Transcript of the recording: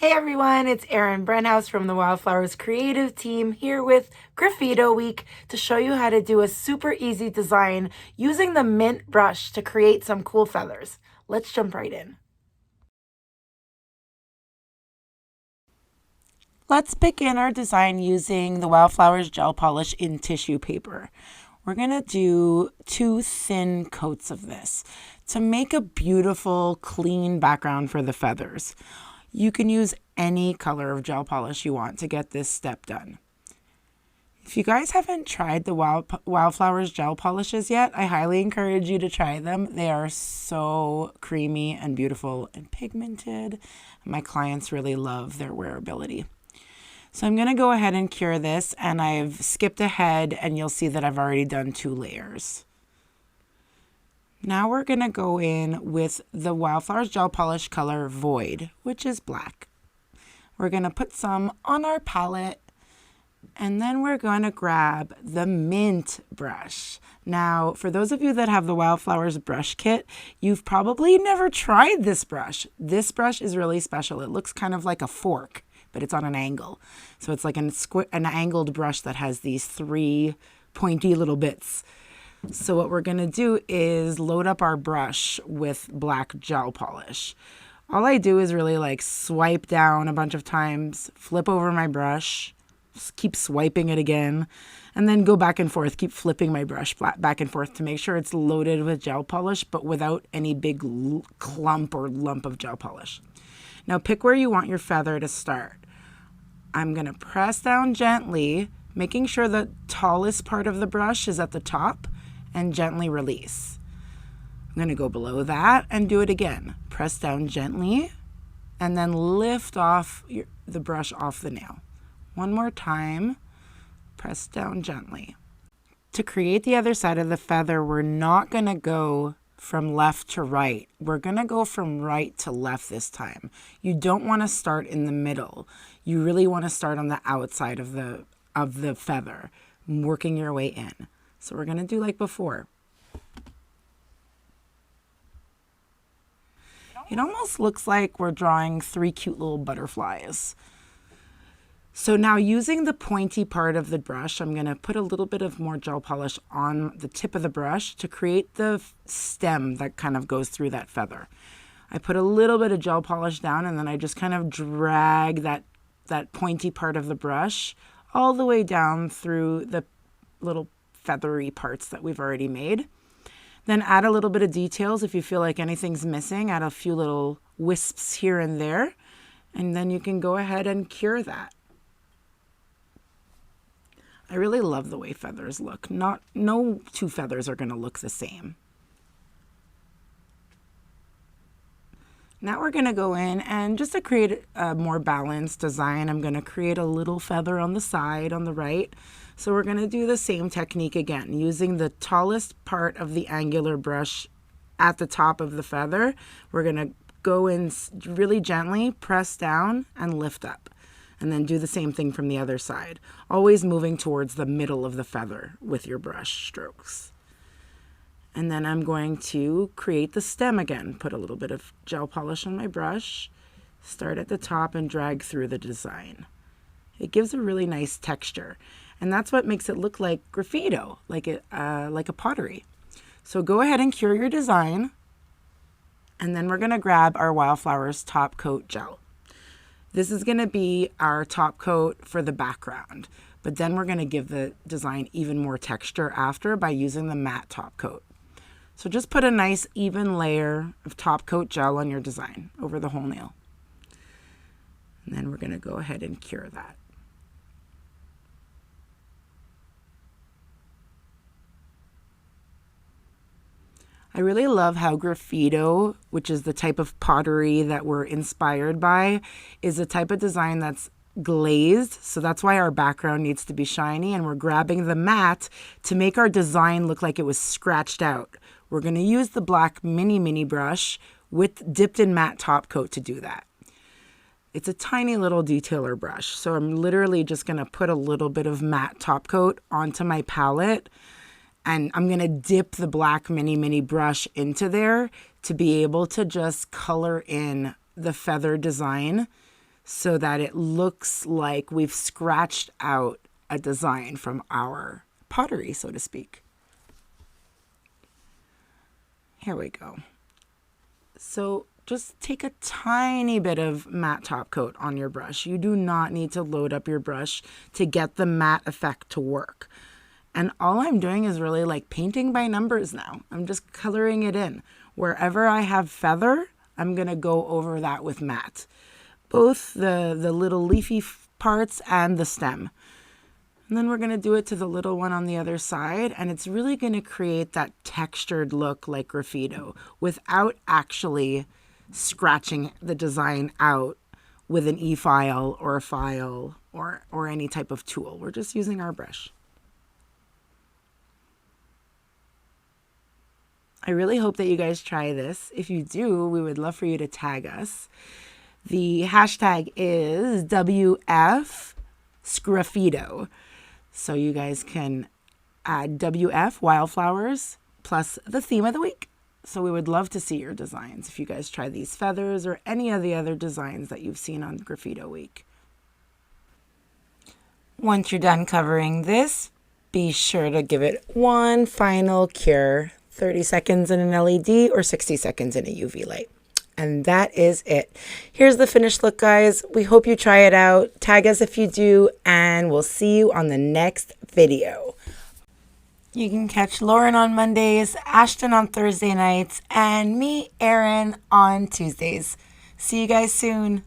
Hey everyone, it's Erin Brenthouse from the Wildflowers creative team here with Sgraffito Week to show you how to do a super easy design using the mint brush to create some cool feathers. Let's jump right in. Let's begin our design using the Wildflowers gel polish in tissue paper. We're going to do 2 thin coats of this to make a beautiful, clean background for the feathers. You can use any color of gel polish you want to get this step done. If you guys haven't tried the Wildflowers gel polishes yet, I highly encourage you to try them. They are so creamy and beautiful and pigmented. My clients really love their wearability. So I'm going to go ahead and cure this, and I've skipped ahead and you'll see that I've already done 2 layers. Now we're going to go in with the Wildflowers gel polish color Void, which is black. We're going to put some on our palette, and then we're going to grab the mint brush. Now, for those of you that have the Wildflowers brush kit, you've probably never tried this brush. This brush is really special. It looks kind of like a fork, but it's on an angle. So it's like an angled brush that has these 3 pointy little bits. So what we're going to do is load up our brush with black gel polish. All I do is really like swipe down a bunch of times, flip over my brush, keep swiping it again, and then go back and forth, keep flipping my brush back and forth to make sure it's loaded with gel polish, but without any big clump or lump of gel polish. Now pick where you want your feather to start. I'm going to press down gently, making sure the tallest part of the brush is at the top, and gently release. I'm going to go below that and do it again. Press down gently and then lift off the brush off the nail. One more time, press down gently. To create the other side of the feather, we're not going to go from left to right. We're going to go from right to left this time. You don't want to start in the middle. You really want to start on the outside of the feather, working your way in. So we're going to do like before. It almost looks like we're drawing 3 cute little butterflies. So now using the pointy part of the brush, I'm going to put a little bit of more gel polish on the tip of the brush to create the stem that kind of goes through that feather. I put a little bit of gel polish down, and then I just kind of drag that pointy part of the brush all the way down through the little feathery parts that we've already made. Then add a little bit of details if you feel like anything's missing. Add a few little wisps here and there, and then you can go ahead and cure that. I really love the way feathers look. No 2 feathers are going to look the same. Now we're going to go in, and just to create a more balanced design, I'm going to create a little feather on the side on the right. So we're going to do the same technique again, using the tallest part of the angular brush at the top of the feather. We're going to go in really gently, press down, and lift up. And then do the same thing from the other side, always moving towards the middle of the feather with your brush strokes. And then I'm going to create the stem again. Put a little bit of gel polish on my brush, start at the top and drag through the design. It gives a really nice texture. And that's what makes it look like Sgraffito, like a pottery. So go ahead and cure your design. And then we're going to grab our Wildflowers Top Coat gel. This is going to be our top coat for the background. But then we're going to give the design even more texture after by using the matte top coat. So just put a nice even layer of top coat gel on your design over the whole nail. And then we're going to go ahead and cure that. I really love how Sgraffito, which is the type of pottery that we're inspired by, is a type of design that's glazed. So that's why our background needs to be shiny, and we're grabbing the matte to make our design look like it was scratched out. We're going to use the black mini brush dipped in matte top coat to do that. It's a tiny little detailer brush. So I'm literally just going to put a little bit of matte top coat onto my palette, and I'm going to dip the black mini brush into there to be able to just color in the feather design so that it looks like we've scratched out a design from our pottery, so to speak. Here we go. So just take a tiny bit of matte top coat on your brush. You do not need to load up your brush to get the matte effect to work. And all I'm doing is really like painting by numbers now. I'm just coloring it in. Wherever I have feather, I'm going to go over that with matte. Both the little leafy parts and the stem. And then we're going to do it to the little one on the other side, and it's really going to create that textured look like Sgraffito without actually scratching the design out with an e-file or a file or any type of tool. We're just using our brush. I really hope that you guys try this. If you do, we would love for you to tag us. The hashtag is WF Sgraffito. So you guys can add WF Wildflowers plus the theme of the week. So we would love to see your designs if you guys try these feathers or any of the other designs that you've seen on Sgraffito Week. Once you're done covering this, be sure to give it one final cure, 30 seconds in an LED or 60 seconds in a UV light. And that is it. Here's the finished look, guys. We hope you try it out. Tag us if you do, and we'll see you on the next video. You can catch Lauren on Mondays, Ashton on Thursday nights, and me, Erin, on Tuesdays. See you guys soon.